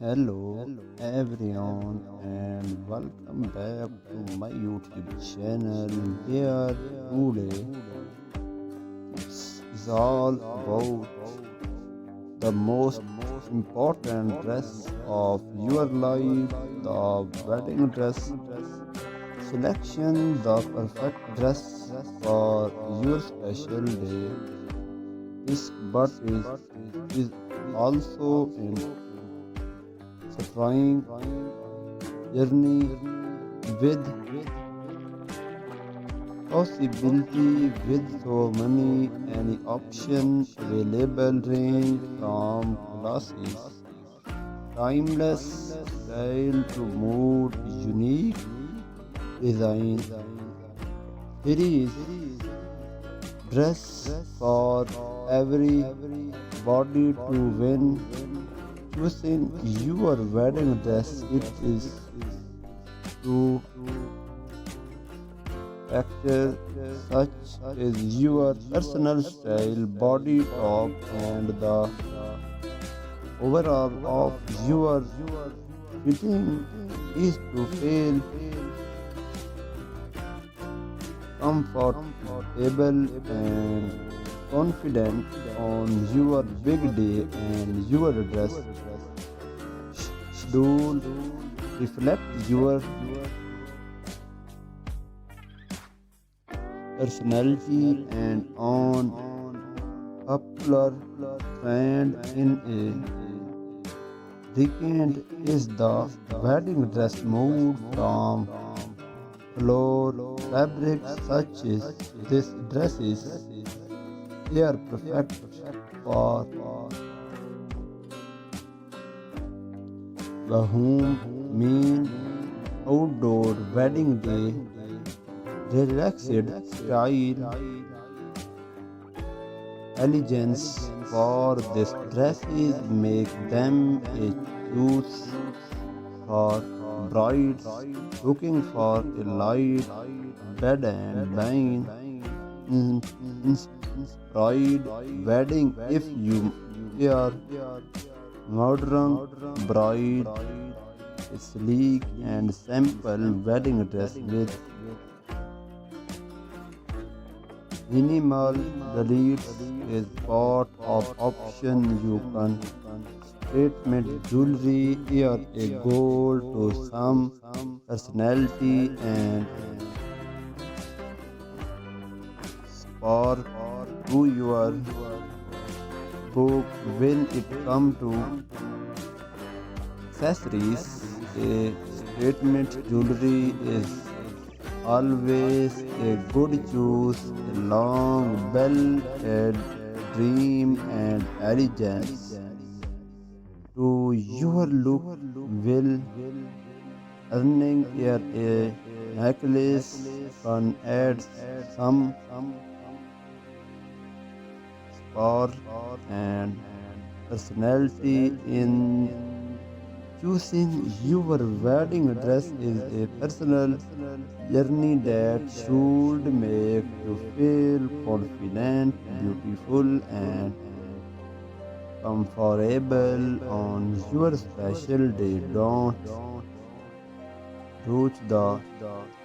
Hello everyone and welcome back to my YouTube channel where today is all about the most important dress of your life, the wedding dress selection, the perfect dress for your special day. This but is also an trying journey with possibility with so many any option available range from classes timeless style to mood unique design. Here is dress for every body to win. Choosing your wedding dress it is to factor such as your personal style, body type, and the overall of your fitting is to feel comfortable and confident on your big day, and your dress schedule reflect your personality and on popular trend in a decade is the wedding dress moved from floor fabrics such as this dresses. They are perfect for the home mean outdoor wedding day. Relaxed style elegance for these dresses make them a choice for brides looking for a light bed and wine inspired wedding. If you are modern bride, a sleek and simple wedding dress with minimal deletes is part of option. You can statement jewelry here a goal to some personality and spark to your book when it come to accessories. A statement jewelry is always a good choice. A long belted dream and elegance to your look will earning here a necklace can add some spark and personality in choosing your wedding dress is a personal journey that should make you feel confident, beautiful, and comfortable on your special day. Don't rush the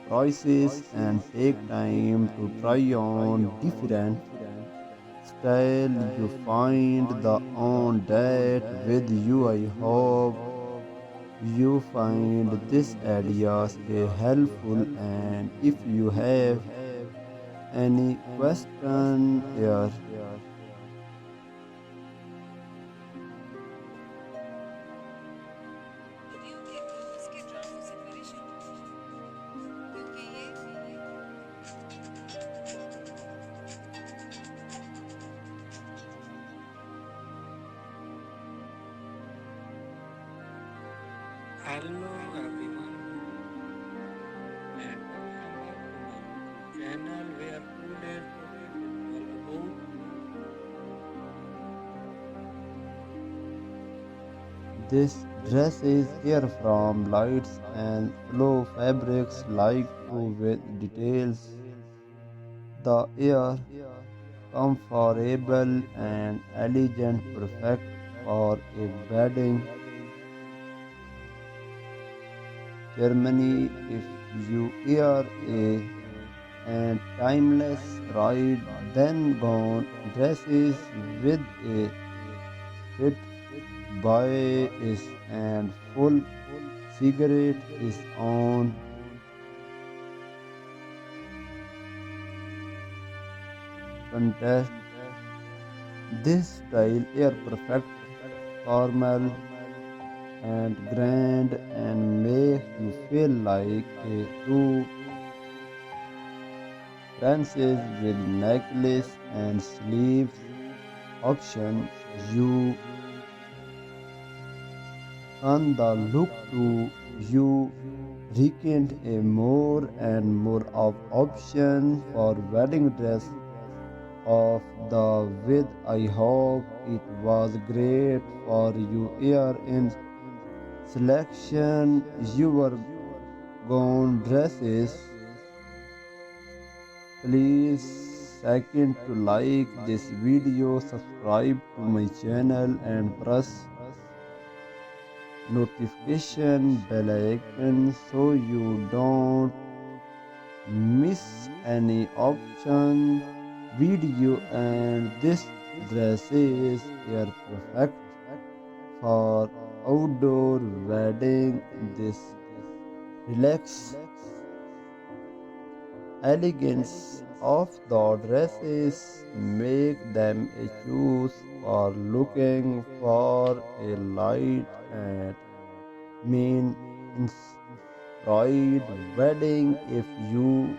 prices and take time to try on different style. You find the on that with you. I hope you find this ideas helpful, and if you have any question here. यदि उन्हें रोज के ड्रामों से परेशान क्योंकि ये Hello everyone and welcome back to my YouTube channel where today's topic is all about This dress is here from lights and flow fabrics like to with details. The air comfortable and elegant, perfect for a wedding ceremony. If you wear a and timeless ride, then gone dresses with a fit bias and full cigarette is on contest. This style air perfect, formal and grand and makes you feel like a true princess with necklace and sleeves option. You on the look to you recant a more and more of option for wedding dress of the with. I hope it was great for you here in selection. Your gown dresses. Please second to like this video, subscribe to my channel and press notification bell icon so you don't miss any option video. And this dresses are perfect for outdoor wedding. This relax elegance of the dresses make them a choice for looking for a light and mean inspired wedding. If you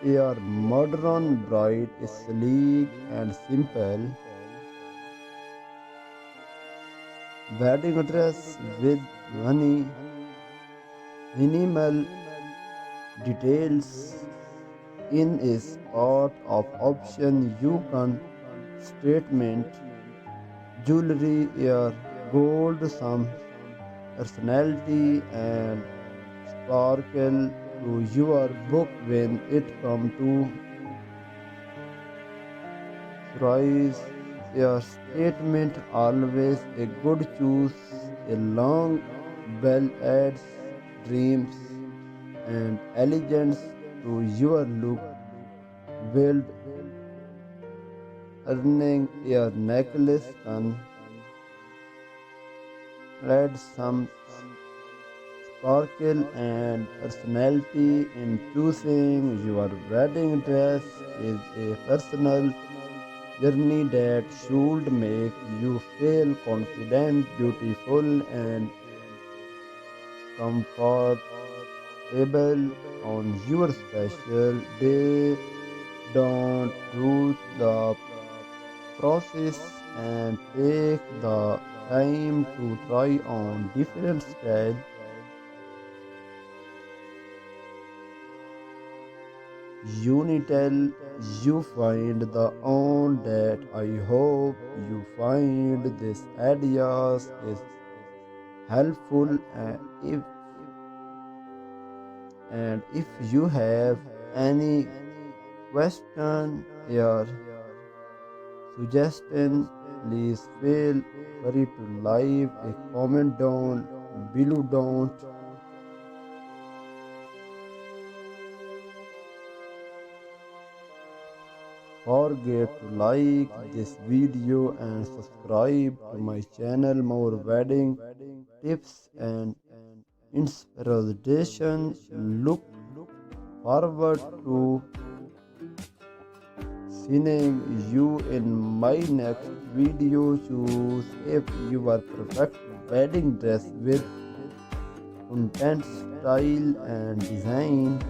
your modern bride is sleek and simple wedding dress with minimal details in a spot of option. You can statement jewelry, your gold, some personality and sparkle to your book when it come to price. Your statement always a good choose. A long bell adds dreams and elegance to your look. Build earning your necklace can add some sparkle and personality in choosing your wedding dress is a personal journey that should make you feel confident, beautiful and comfortable on your special day. Don't rush the process and take the time to try on different styles. Unitel you find the own that. I hope you find this ideas is helpful, and if you have any question or suggestion, please feel free to leave a comment down below. Don't forget to like this video and subscribe to my channel. More wedding tips and inspiration. Look forward to seeing you in my next video. Choose if your perfect wedding dress with content, style and design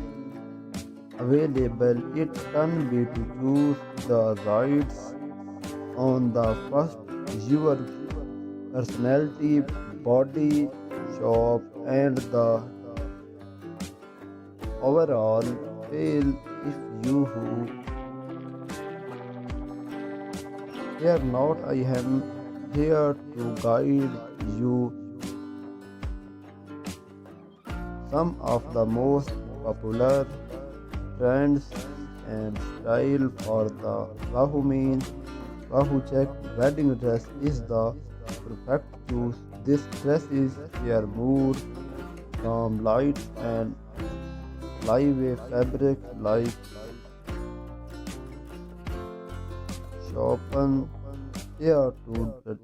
available. It can be to choose the rights on the first your personality, body shop and the overall feel. If you who here not, I am here to guide you some of the most popular trends and style for the Wahoo means. Wahoo check wedding dress is the perfect choice. This dress is your mood calm lights and flyaway fabric like sharpen air to the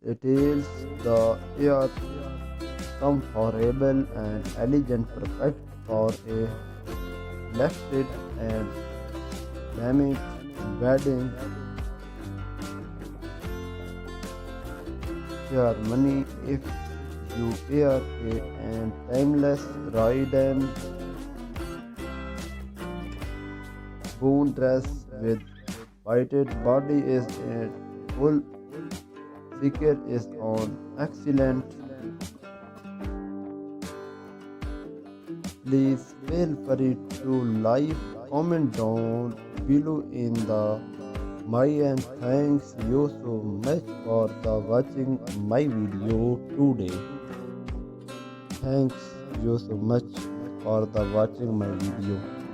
details. The air comfortable and elegant, perfect for a lifted and dynamic wedding ceremony. If you wear a and timeless ride and bone dress with whited body is a full secret is on excellent. Please feel free to live comment down below in the my and thanks you so much for the watching my video today. Thanks you so much for the watching my video.